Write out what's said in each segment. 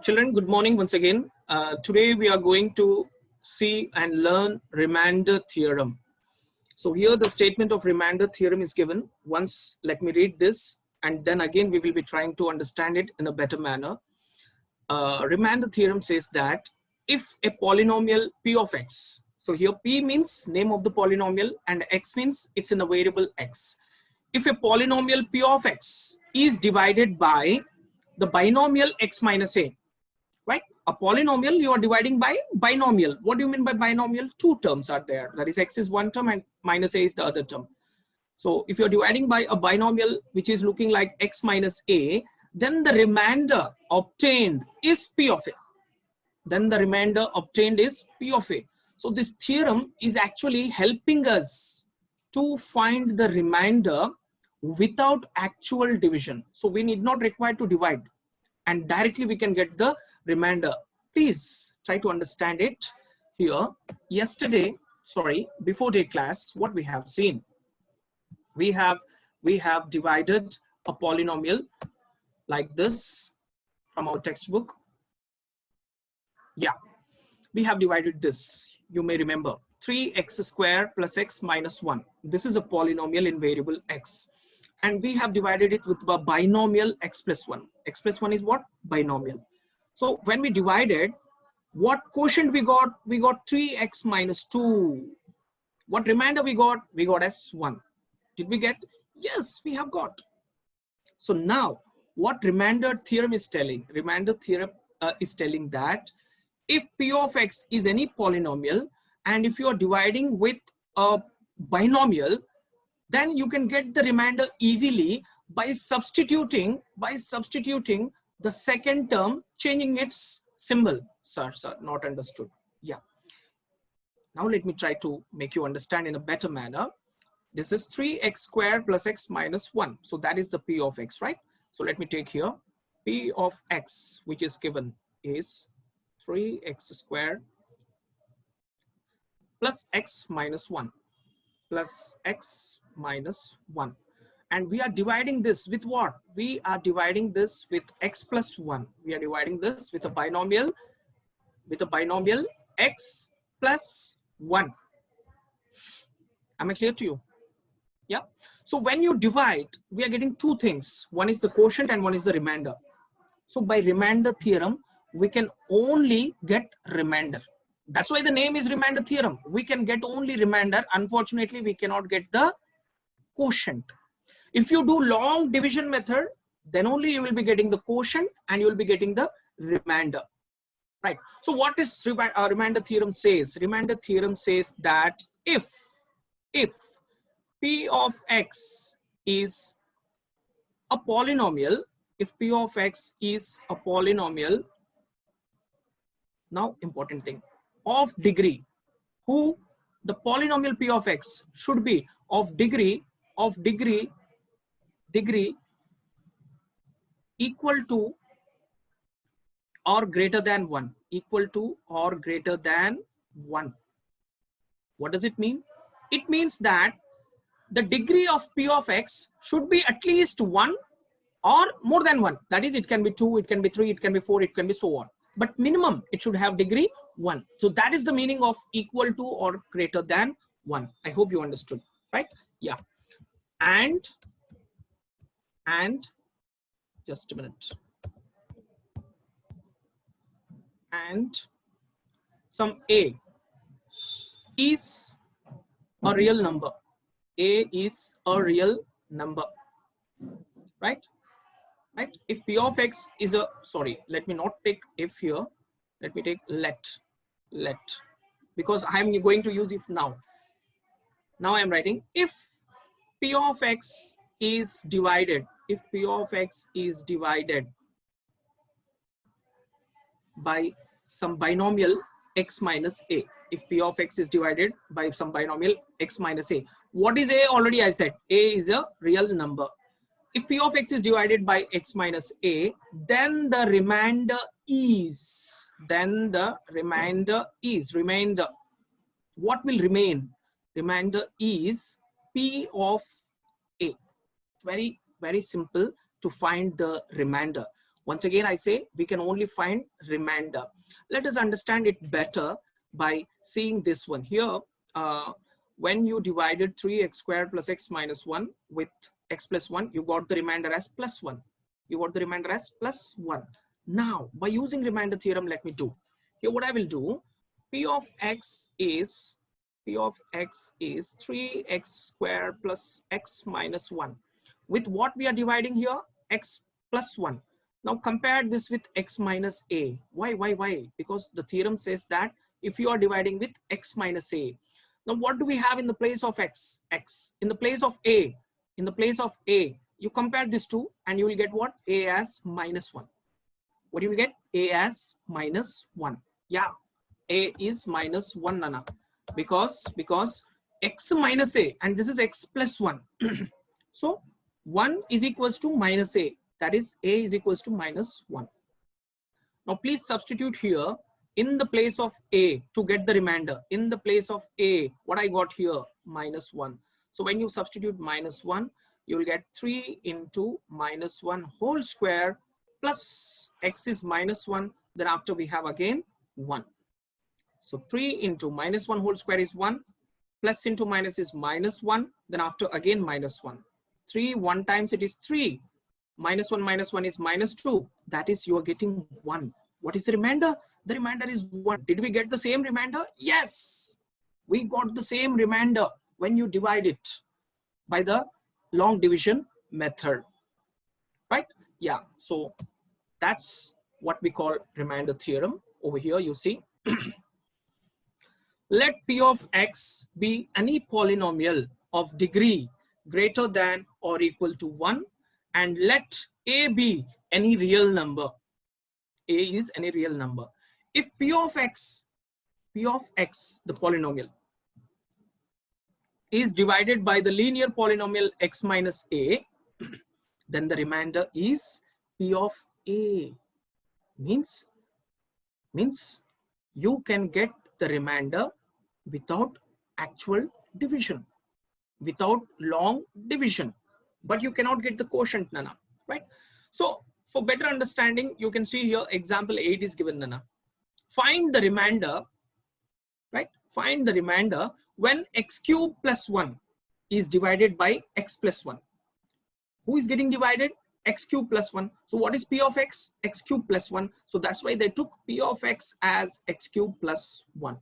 Children, good morning once again. Today we are going to see and learn remainder theorem. So here the statement of remainder theorem is given. Once let me read this, and then again we will be trying to understand it in a better manner. Remainder theorem says that if a polynomial p of x, so here p means name of the polynomial and x means it's in a variable x. If a polynomial p of x is divided by the binomial x minus a, right? A polynomial you are dividing by binomial. What do you mean by binomial? Two terms are there. That is x is one term and minus a is the other term. So if you're dividing by a binomial which is looking like x minus a, then the remainder obtained is p of a. Then the remainder obtained is p of a. So this theorem is actually helping us to find the remainder without actual division. So we need not require to divide, and directly we can get the remainder. Please try to understand it here. Yesterday, before day class, what we have seen, we have divided a polynomial like this from our textbook. Yeah, we have divided this. You may remember 3x squared plus x minus 1. This is a polynomial in variable x. And we have divided it with a binomial x plus 1. X plus 1 is what? Binomial. So when we divided, what quotient we got? We got 3x minus 2. What remainder we got? We got as 1. Did we get? Yes, we have got. So now, what remainder theorem is telling? Remainder theorem is telling that if p of x is any polynomial, and if you are dividing with a binomial, then you can get the remainder easily by substituting the second term, changing its symbol. Sir, not understood. Yeah. Now let me try to make you understand in a better manner. This is 3x squared plus x minus 1. So that is the p of x, right? So let me take here p of x, which is given is 3x squared plus x minus 1 plus x minus 1. And we are dividing this with what? We are dividing this with x plus 1. We are dividing this with a binomial x plus 1. Am I clear to you? Yeah. So when you divide, we are getting two things. One is the quotient and one is the remainder. So by remainder theorem, we can only get remainder. That's why the name is remainder theorem. We can get only remainder. Unfortunately, we cannot get the quotient. If you do long division method, then only you will be getting the quotient and you will be getting the remainder, right? So what is remainder theorem says? Remainder theorem says that if p of x is a polynomial, if p of x is a polynomial, now important thing, of degree, who the polynomial p of x should be of degree equal to or greater than 1, equal to or greater than 1. What does it mean? It means that the degree of p of x should be at least 1 or more than 1. That is, it can be 2, it can be 3, it can be 4, it can be so on. But minimum, it should have degree 1. So that is the meaning of equal to or greater than 1. I hope you understood, right? Yeah. And just a minute. And some a is a real number. A is a real number, right? Right? If p of x is a, let me not take if here. Let me take let, because I'm going to use if now. Now I'm writing if p of x is divided, by some binomial x minus a. If p of x is divided by some binomial x minus a. What is a? Already I said a is a real number. If p of x is divided by x minus a, then the remainder is, remainder. What will remain? Remainder is p of a. Very, very simple to find the remainder. Once again, I say we can only find remainder. Let us understand it better by seeing this one here. When you divided 3x squared plus x minus 1 with x plus 1, you got the remainder as plus 1. You got the remainder as plus 1. Now, by using remainder theorem, let me do. Here what I will do, P of x is 3x squared plus x minus 1. With what we are dividing here? X plus 1. Now compare this with x minus a. Why? Because the theorem says that if you are dividing with x minus a. Now what do we have in the place of x? X. In the place of a. In the place of a. You compare these two and you will get what? A as minus 1. What you will get? A as minus 1. Yeah. A is minus 1, Nana. Because x minus a and this is x plus 1. So 1 is equals to minus a. That is a is equals to minus 1. Now please substitute here in the place of a to get the remainder. In the place of a, what I got here? Minus 1. So when you substitute minus 1, you will get 3 into minus 1 whole square plus x is minus 1. Then after we have again 1. So 3 into minus 1 whole square is 1. Plus into minus is minus 1. Then after again minus 1. 3 1 times it is 3. Minus 1 is minus 2. That is you are getting 1. What is the remainder? The remainder is 1. Did we get the same remainder? Yes. We got the same remainder when you divide it by the long division method. Right? Yeah. So that's what we call remainder theorem. Over here you see. Let P of x be any polynomial of degree greater than or equal to 1 and let a be any real number. A is any real number. If P of x, the polynomial, is divided by the linear polynomial x minus a, then the remainder is P of a. Means you can get the remainder without actual division, without long division, but you cannot get the quotient, Nana, right? So for better understanding, you can see here example 8 is given, Nana. Find the remainder, right? Find the remainder when x cube plus 1 is divided by x plus 1. Who is getting divided? X cube plus 1. So what is P of x? X cube plus 1. So that's why they took P of x as x cube plus 1.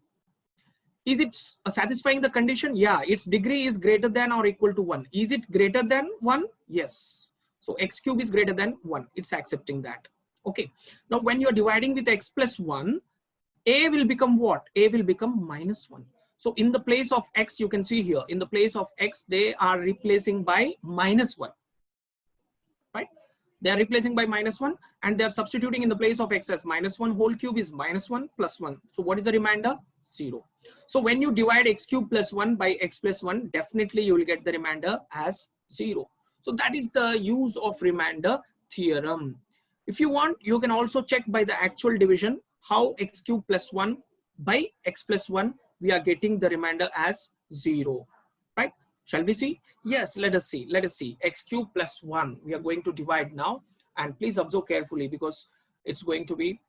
Is it satisfying the condition? Yeah, its degree is greater than or equal to 1. Is it greater than 1? Yes. So x cube is greater than 1. It's accepting that. Okay. Now when you're dividing with x plus 1, a will become what? A will become minus 1. So in the place of x, you can see here, in the place of x, they are replacing by minus 1. Right? They are replacing by minus 1 and they are substituting in the place of x as minus 1 whole cube is minus 1 plus 1. So what is the remainder? 0. So when you divide x cube plus 1 by x plus 1, definitely you will get the remainder as 0. So that is the use of remainder theorem. If you want, you can also check by the actual division how x cube plus 1 by x plus 1, we are getting the remainder as 0. Right? Shall we see? Yes, let us see. Let us see. X cube plus 1. We are going to divide now. And please observe carefully because it's going to be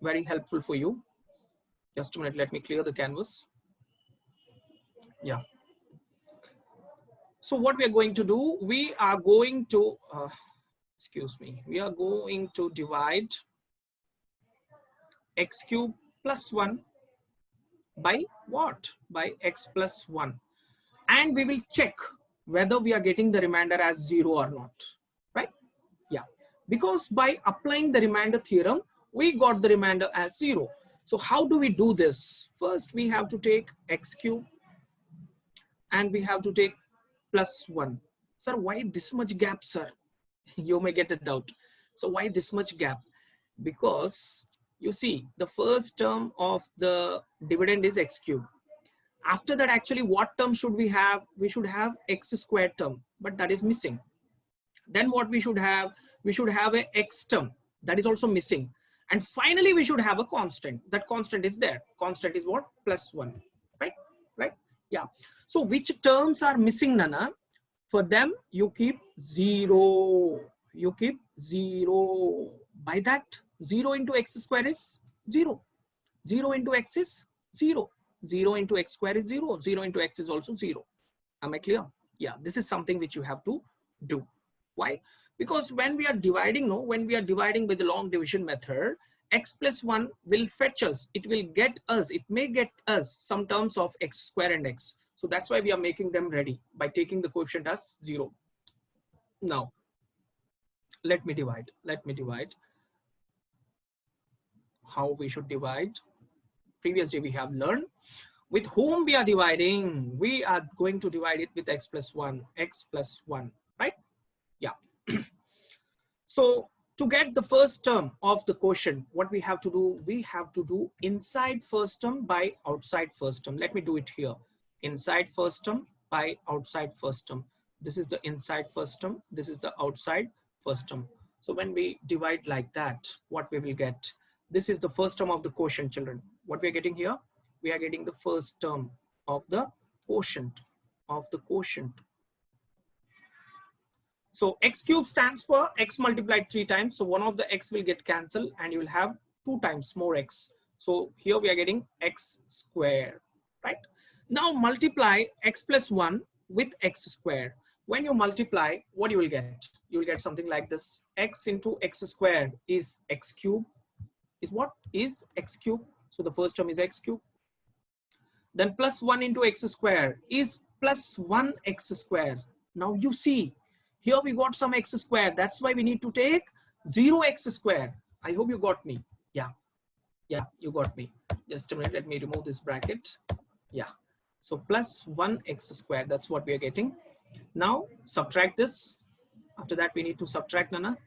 very helpful for you. Just a minute, let me clear the canvas. Yeah. So what we are going to do, we are going to, we are going to divide x cube plus 1 by what? By x plus 1. And we will check whether we are getting the remainder as 0 or not. Right? Yeah. Because by applying the remainder theorem, we got the remainder as 0. So how do we do this? First, we have to take x cube and we have to take plus 1. Sir, why this much gap, sir? You may get a doubt. So why this much gap? Because you see, the first term of the dividend is x cube. After that, actually, what term should we have? We should have x squared term, but that is missing. Then what we should have? We should have a x term. That is also missing. And finally, we should have a constant. That constant is there. Constant is what? Plus 1. Right? Right? Yeah. So which terms are missing, Nana? For them, you keep 0. you keep 0. By that, 0 into x square is 0. 0 into x is 0. 0 into x square is 0. 0 into x is also 0. Am I clear? Yeah, this is something which you have to do. Why? Because when we are dividing, no, when we are dividing with the long division method, x plus 1 will fetch us. It will get us, it may get us some terms of x square and x. So that's why we are making them ready by taking the coefficient as 0. Now, let me divide. How we should divide. Previously we have learned with whom we are dividing. We are going to divide it with x plus 1, right? Yeah. So to get the first term of the quotient, what we have to do, we have to do inside first term by outside first term. Let me do it here. Inside first term by outside first term. This is the inside first term. This is the outside first term. So when we divide like that, what we will get? This is the first term of the quotient, children. What we are getting here? We are getting the first term of the quotient. So x cube stands for x multiplied 3 times. So one of the x will get cancelled and you will have 2 times more x. So here we are getting x square, right? Now multiply x plus 1 with x square. When you multiply, what you will get? You will get something like this. X into x square is x cube. Is what? Is x cube. So the first term is x cube. Then plus 1 into x square is plus 1x square. Now you see, here we got some x square. That's why we need to take 0x square. I hope you got me. Yeah, you got me. Just a minute, let me remove this bracket. Yeah, so plus 1x square, that's what we are getting. Now subtract this. After that we need to subtract, Nana.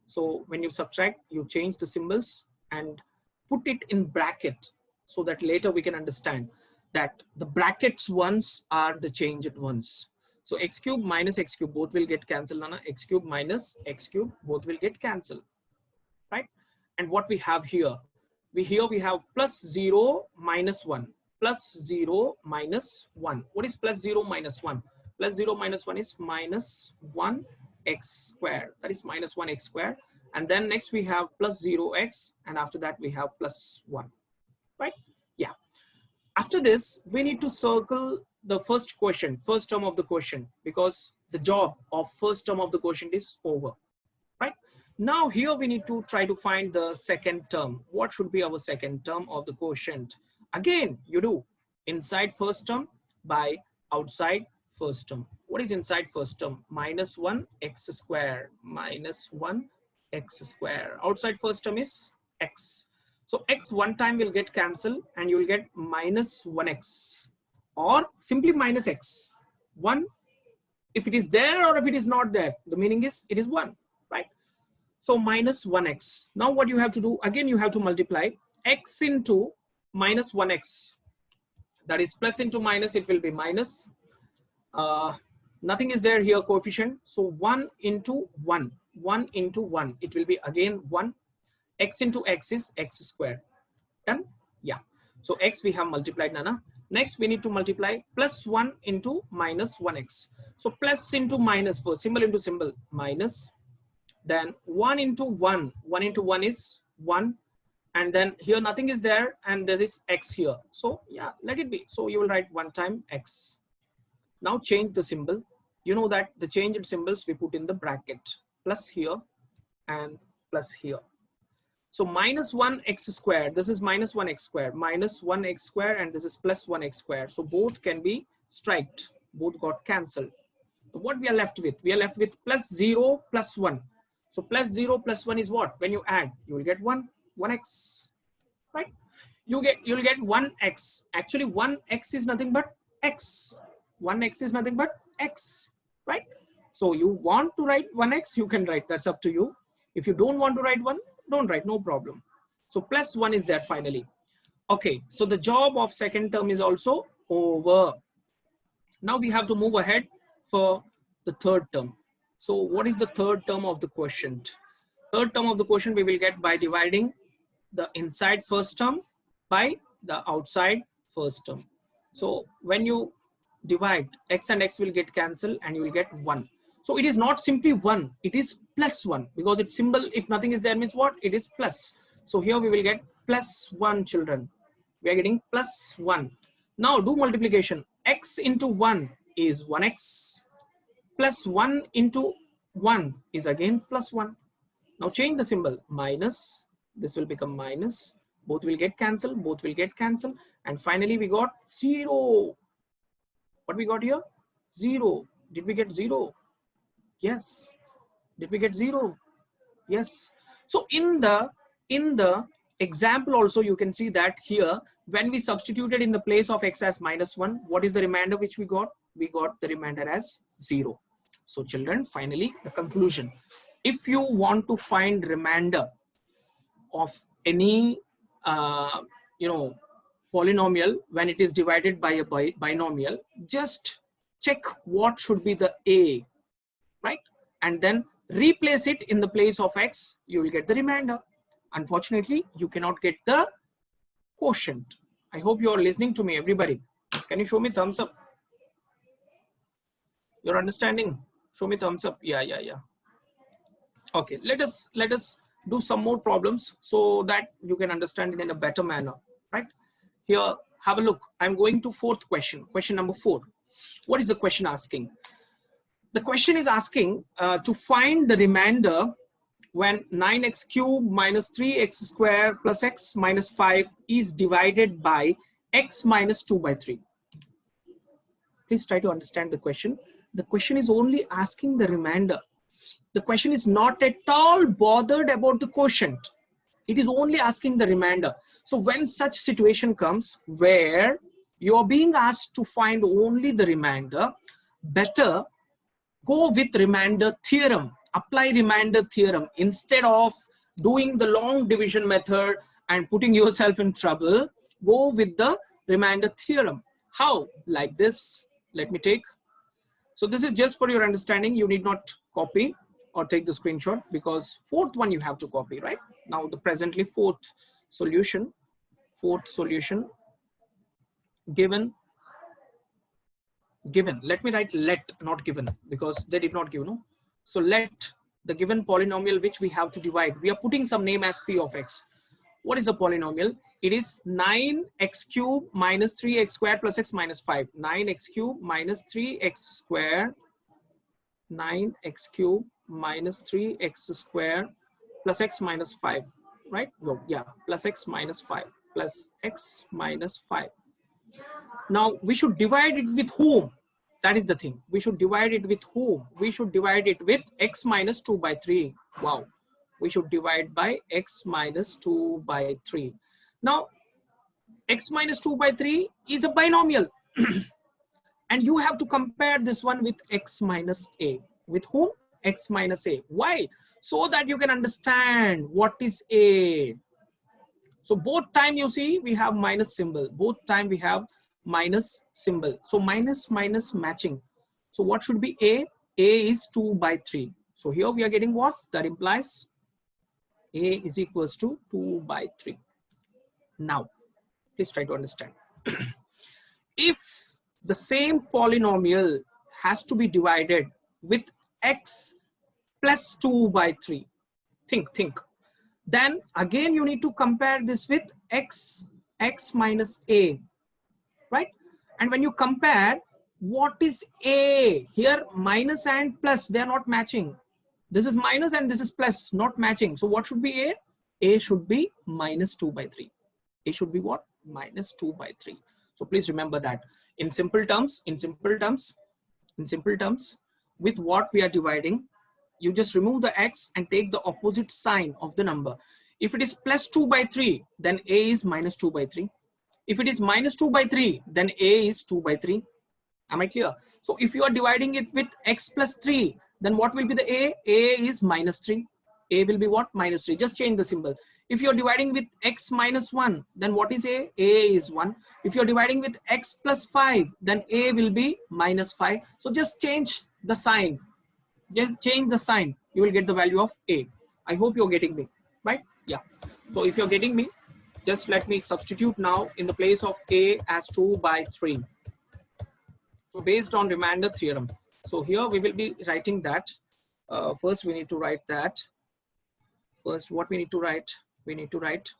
So when you subtract, you change the symbols and put it in bracket so that later we can understand that the brackets ones are the changed ones. So x cube minus x cube, both will get cancelled, Nana. X cube minus x cube, both will get cancelled, right? And what we have here, we have plus 0 minus 1, plus 0 minus 1. What is plus 0 minus 1? Plus 0 minus 1 is minus 1x square. That is minus 1x square. And then next we have plus 0x, and after that we have plus 1, right? Yeah. After this, we need to circle the first quotient, first term of the quotient, because the job of first term of the quotient is over, right? Now here we need to try to find the second term. What should be our second term of the quotient? Again, you do inside first term by outside first term. What is inside first term? Minus 1x square, minus 1x square. Outside first term is x. So x one time will get cancelled and you will get minus 1x, or simply minus x. 1, if it is there or if it is not there, the meaning is it is 1, right? So minus 1x. Now what you have to do, again you have to multiply x into minus 1x. That is plus into minus, it will be minus. Nothing is there here, coefficient. So 1 into 1, 1 into 1, it will be again 1. X into x is x square. Done? Yeah. So x we have multiplied, Nana. Next we need to multiply plus 1 into minus 1x. So plus into minus first, symbol into symbol, minus. Then 1 into 1, 1 into 1 is 1. And then here nothing is there and there is x here. So yeah, let it be. So you will write 1 time x. Now change the symbol. You know that the changed symbols we put in the bracket. Plus here and plus here. So minus 1x square, this is minus 1x square, minus 1x square, and this is plus 1x square. So both can be striked, both got cancelled. So what we are left with? We are left with plus 0 plus 1. So plus 0 plus 1 is what? When you add, you will get 1x, right? You'll get 1x. Actually 1x is nothing but x. 1x is nothing but x, right? So you want to write 1x, you can write, that's up to you. If you don't want to write 1, don't write, no problem. So plus 1 is there finally. Okay, so the job of second term is also over. Now we have to move ahead for the third term. So what is the third term of the quotient? Third term of the quotient we will get by dividing the inside first term by the outside first term. So when you divide, x and x will get cancelled and you will get 1. So it is not simply 1, it is plus 1, because its symbol, if nothing is there, means what? It is plus. So here we will get plus 1, children. We are getting plus 1. Now do multiplication. X into 1 is 1x, plus 1 into 1 is again plus 1. Now change the symbol, minus, this will become minus, both will get cancelled, both will get cancelled, and finally we got 0. What we got here? 0. Did we get 0? Yes. Did we get 0? Yes. So in the example also, you can see that here, when we substituted in the place of x as minus 1, what is the remainder which we got? We got the remainder as 0. So children, finally the conclusion. If you want to find remainder of any polynomial when it is divided by a binomial, just check what should be the a, right? And then replace it in the place of x, you will get the remainder. Unfortunately, you cannot get the quotient. I hope you are listening to me, everybody. Can you show me thumbs up? You're understanding? Show me thumbs up. Yeah. Okay, let us do some more problems so that you can understand it in a better manner, right? Here, have a look. I'm going to fourth question, question number 4. What is the question asking? The question is asking to find the remainder when 9x cubed minus 3x squared plus x minus 5 is divided by x minus 2 by 3. Please try to understand the question. The question is only asking the remainder. The question is not at all bothered about the quotient. It is only asking the remainder. So when such situation comes where you are being asked to find only the remainder, better go with remainder theorem. Apply remainder theorem instead of doing the long division method and putting yourself in trouble. Go with the remainder theorem. How? Like this. Let me take. So this is just for your understanding. You need not copy or take the screenshot, because fourth one you have to copy, right? Now the presently fourth solution given. Let me write let, not given, because they did not give, no? So let the given polynomial which we have to divide, we are putting some name as p of x. What is the polynomial? It is 9x cubed minus 3x squared plus x minus 5. 9x cubed minus 3x squared, 9x cubed minus 3x squared plus x minus 5, right? No, yeah, plus x minus 5, plus x minus 5. Now we should divide it with whom? That is the thing. We should divide it with whom? We should divide it with x minus 2 by 3. Wow. We should divide by x minus 2 by 3. Now, x minus 2 by 3 is a binomial. And you have to compare this one with x minus a. With whom? X minus a. Why? So that you can understand what is a. So both time you see we have minus symbol. Both time we have minus symbol. So minus minus matching. So what should be a? A is 2 by 3. So here we are getting what? That implies a is equals to 2 by 3. Now, please try to understand. If the same polynomial has to be divided with x plus 2 by 3, think. Then again you need to compare this with x minus a, right? And when you compare, what is a? Here minus and plus, they are not matching. This is minus and this is plus, not matching. So what should be a? A should be minus 2 by 3. A should be what? Minus 2 by 3. So please remember that. In simple terms, with what we are dividing, you just remove the x and take the opposite sign of the number. If it is plus 2 by 3, then a is minus 2 by 3. If it is minus 2 by 3, then a is 2 by 3. Am I clear? So if you are dividing it with x plus 3, then what will be the a? A is minus 3. A will be what? Minus 3. Just change the symbol. If you are dividing with x minus 1, then what is a? A is 1. If you are dividing with x plus 5, then a will be minus 5. So just change the sign. Just change the sign. You will get the value of a. I hope you're getting me, right? Yeah. So if you're getting me, just let me substitute now in the place of a as 2 by 3. So based on remainder theorem, So here we will be writing that. First we need to write that. First, what we need to write? We need to write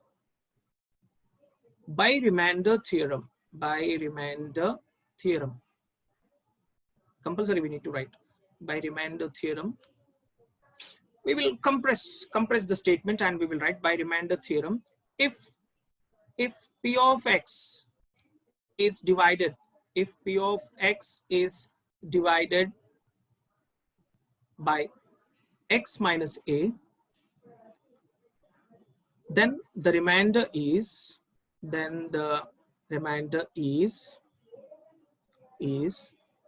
by remainder theorem. By remainder theorem. Compulsory we need to write by remainder theorem. We will compress the statement and we will write by remainder theorem. If P of X is divided, if P of X is divided by X minus A, then the remainder is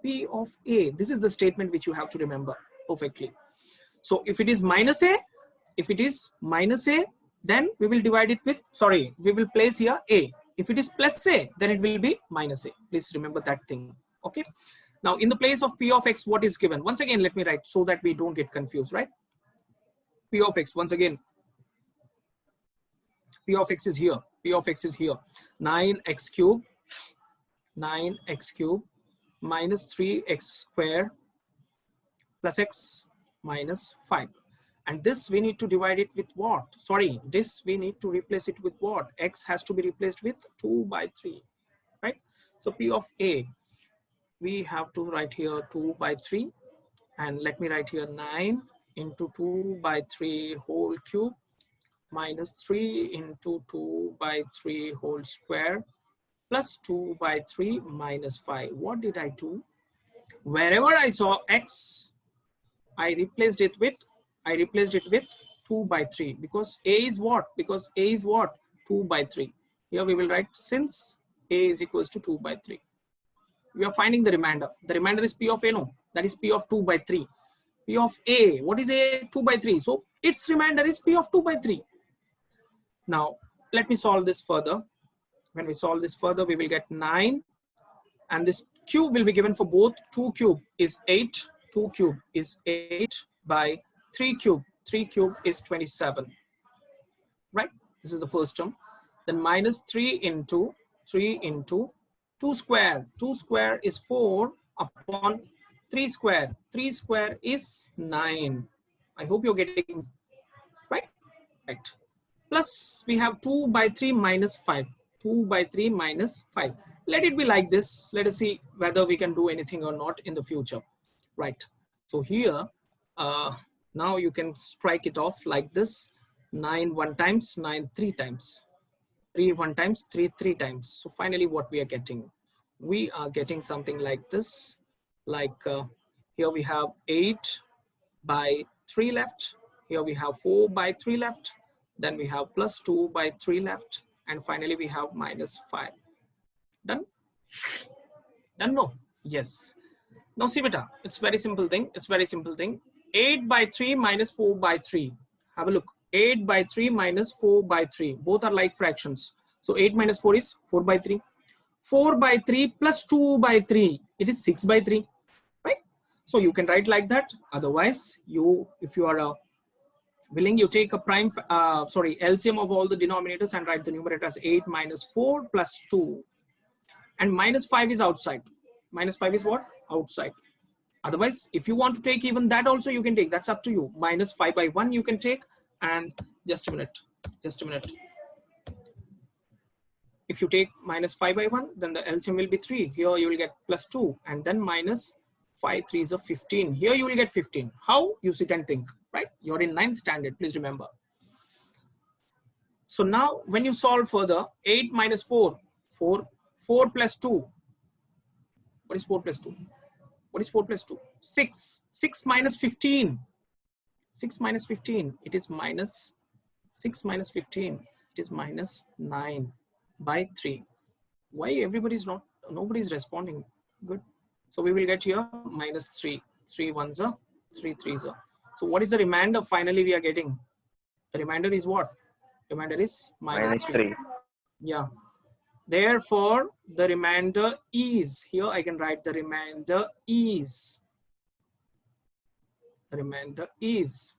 P of A. This is the statement which you have to remember perfectly. So if it is minus A, then we will divide it with, sorry, we will place here A. If it is plus A, then it will be minus A. Please remember that thing. Okay. Now in the place of P of X, what is given? Once again, let me write so that we don't get confused, right? P of X, once again, P of X is here. P of X is here. 9x cube minus 3x square plus x minus 5. And this we need to divide it with what? Sorry, this we need to replace it with what? X has to be replaced with 2 by 3, right? So P of A, we have to write here 2 by 3. And let me write here 9 into 2 by 3 whole cube minus 3 into 2 by 3 whole square plus 2 by 3 minus 5. What did I do? Wherever I saw X, I replaced it with 2 by 3 because A is what? Because A is what? 2 by 3. Here we will write since A is equals to 2 by 3. We are finding the remainder. The remainder is P of A, no? That is P of 2 by 3. P of A, what is A? 2 by 3. So its remainder is P of 2 by 3. Now, let me solve this further. When we solve this further, we will get 9. And this cube will be given for both. 2 cube is 8. 2 cube is 8 by 3 cube. 3 cube is 27. Right? This is the first term. Then minus 3 into 2 square. 2 square is 4 upon 3 square. 3 square is 9. I hope you're getting right. Right. Plus we have 2 by 3 minus 5. 2 by 3 minus 5. Let it be like this. Let us see whether we can do anything or not in the future. Right. So here, now you can strike it off like this. 9 1 times, 9 3 times. 3 1 times, 3 3 times. So finally what we are getting? We are getting something like this. Like here we have 8 by 3 left. Here we have 4 by 3 left. Then we have plus 2 by 3 left. And finally we have minus 5. Done? Done? No? Yes. Now see beta, it's very simple thing. It's very simple thing. 8 by 3 minus 4 by 3. Have a look. 8 by 3 minus 4 by 3. Both are like fractions. So 8 minus 4 is 4 by 3. 4 by 3 plus 2 by 3. It is 6 by 3. Right? So you can write like that. Otherwise, if you are willing, you take a LCM of all the denominators and write the numerator as 8 minus 4 plus 2. And minus 5 is outside. Minus 5 is what? Outside. Otherwise, if you want to take even that also, you can take. That's up to you. Minus 5 by 1 you can take. And just a minute. If you take minus 5 by 1, then the LCM will be 3. Here you will get plus 2. And then minus 5 3s are 15. Here you will get 15. How? You sit and think. Right? You're in 9th standard. Please remember. So now when you solve further, 8 minus 4. 4 plus 2. What is 4 plus 2? What is 4 plus 2? 6. 6 minus 15. 6 minus 15. It is minus 6 minus 15. It is minus 9 by 3. Why nobody is responding? Good. So we will get here minus 3. 3 1s are 3 3s are. So what is the remainder finally we are getting? The remainder is what? Remainder is minus 3. Yeah. Therefore, the remainder is, here I can write the remainder is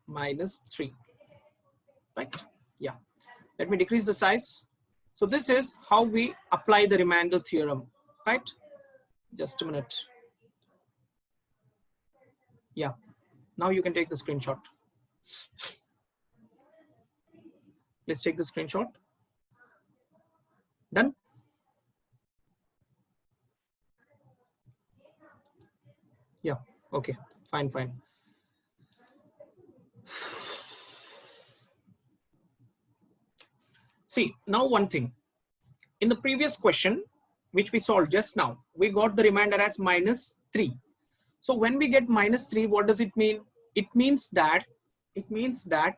minus 3. Right? Yeah. Let me decrease the size. So this is how we apply the remainder theorem. Right? Just a minute. Yeah, now you can take the screenshot. Please take the screenshot. Done? Yeah, okay, fine. See, now one thing. In the previous question, which we solved just now, we got the remainder as -3. So when we get -3, what does it mean? It means that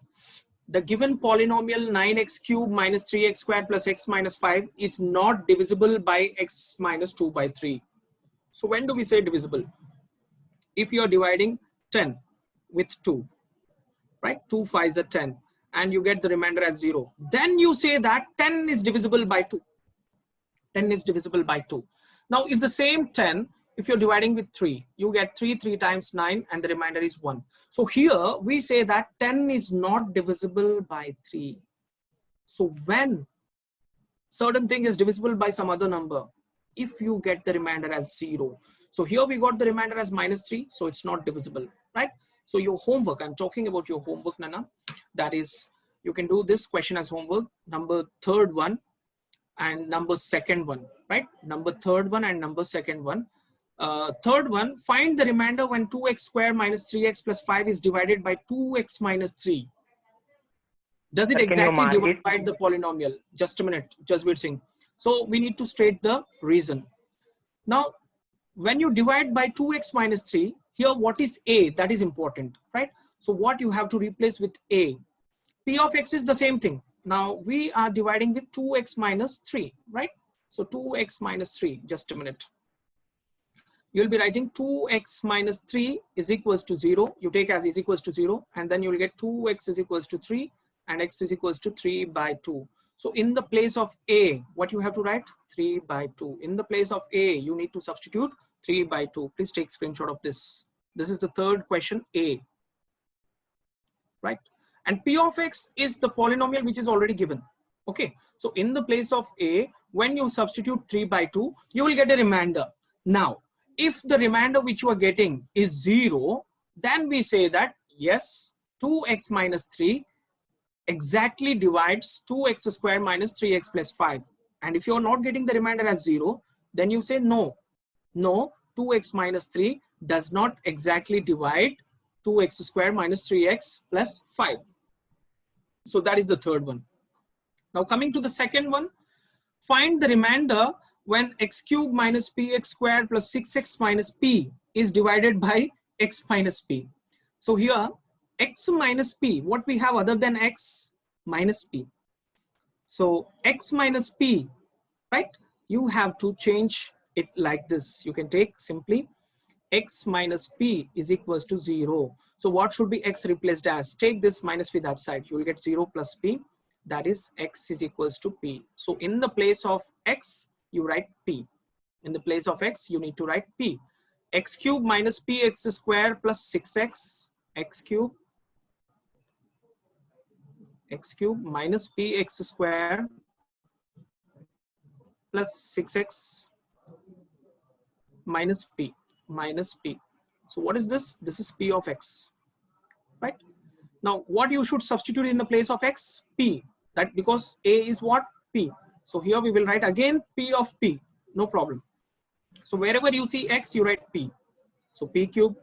the given polynomial 9x cubed minus 3x squared plus x minus 5 is not divisible by x minus 2 by 3. So when do we say divisible? If you are dividing 10 with 2, right? 2 5s are 10, and you get the remainder as 0. Then you say that 10 is divisible by 2. 10 is divisible by 2. Now, if the same 10, if you're dividing with 3, you get 3 times 9, and the remainder is 1. So here we say that 10 is not divisible by 3. So when certain thing is divisible by some other number, if you get the remainder as 0. So here we got the remainder as -3, so it's not divisible, right? So your homework, I'm talking about your homework, Nana, that is, you can do this question as homework, number 3rd one and number 2nd one, right? Number 3rd one and number 2nd one. 3rd one, find the remainder when 2x squared minus 3x plus 5 is divided by 2x minus 3. Does it exactly divide the polynomial? Just a minute, Jasveer Singh. So we need to state the reason. Now, when you divide by 2x minus 3, here what is a? That is important, right? So what you have to replace with a? P of x is the same thing. Now we are dividing with 2x minus 3, right? So 2x minus 3, just a minute. You'll be writing 2x minus 3 is equals to 0. You take as is equals to 0, and then you'll get 2x is equals to 3 and x is equals to 3 by 2. So in the place of a, what you have to write? 3 by 2. In the place of a, you need to substitute 3 by 2. Please take screenshot of this. This is the 3rd question, A, right? And P of x is the polynomial which is already given. Okay, so in the place of a, when you substitute 3 by 2, you will get a remainder. Now, if the remainder which you are getting is 0, then we say that yes, 2x minus 3 exactly divides 2x squared minus 3x plus 5. And if you are not getting the remainder as 0, then you say no, 2x minus 3 does not exactly divide 2x squared minus 3x plus 5. So that is the 3rd one. Now coming to the 2nd one, find the remainder when x cubed minus px squared plus 6x minus p is divided by x minus p. So here x minus p, what we have other than x minus p? So x minus p, right? You have to change it like this. You can take simply x minus p is equals to 0. So what should be x replaced as? Take this minus p that side. You will get 0 plus p. That is x is equals to p. So in the place of x, you write p. In the place of x, you need to write p. X cubed minus px squared plus 6x, x cubed minus px squared plus 6x minus p. So what is this? This is p of x, right? Now what you should substitute in the place of x? P. That because a is what? P. So here we will write again p of p, no problem. So wherever you see x, you write p. So p cube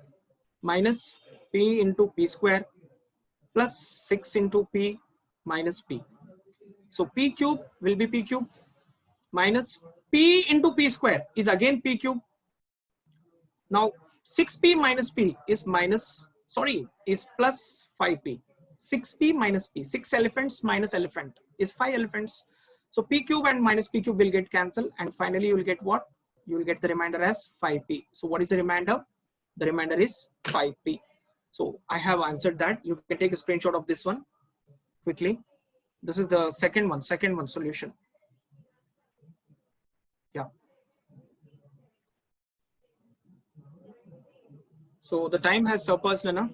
minus p into p square plus 6 into p minus p. So p cube will be p cube minus p into p square is again p cube. Now 6p minus p is plus 5p. 6p minus p, 6 elephants minus elephant is 5 elephants. So p cube and minus p cube will get cancelled, and finally you will get what? You will get the remainder as 5p. So what is the remainder? The remainder is 5p. So I have answered that. You can take a screenshot of this one quickly. This is the second one solution. Yeah. So the time has surpassed, Nana.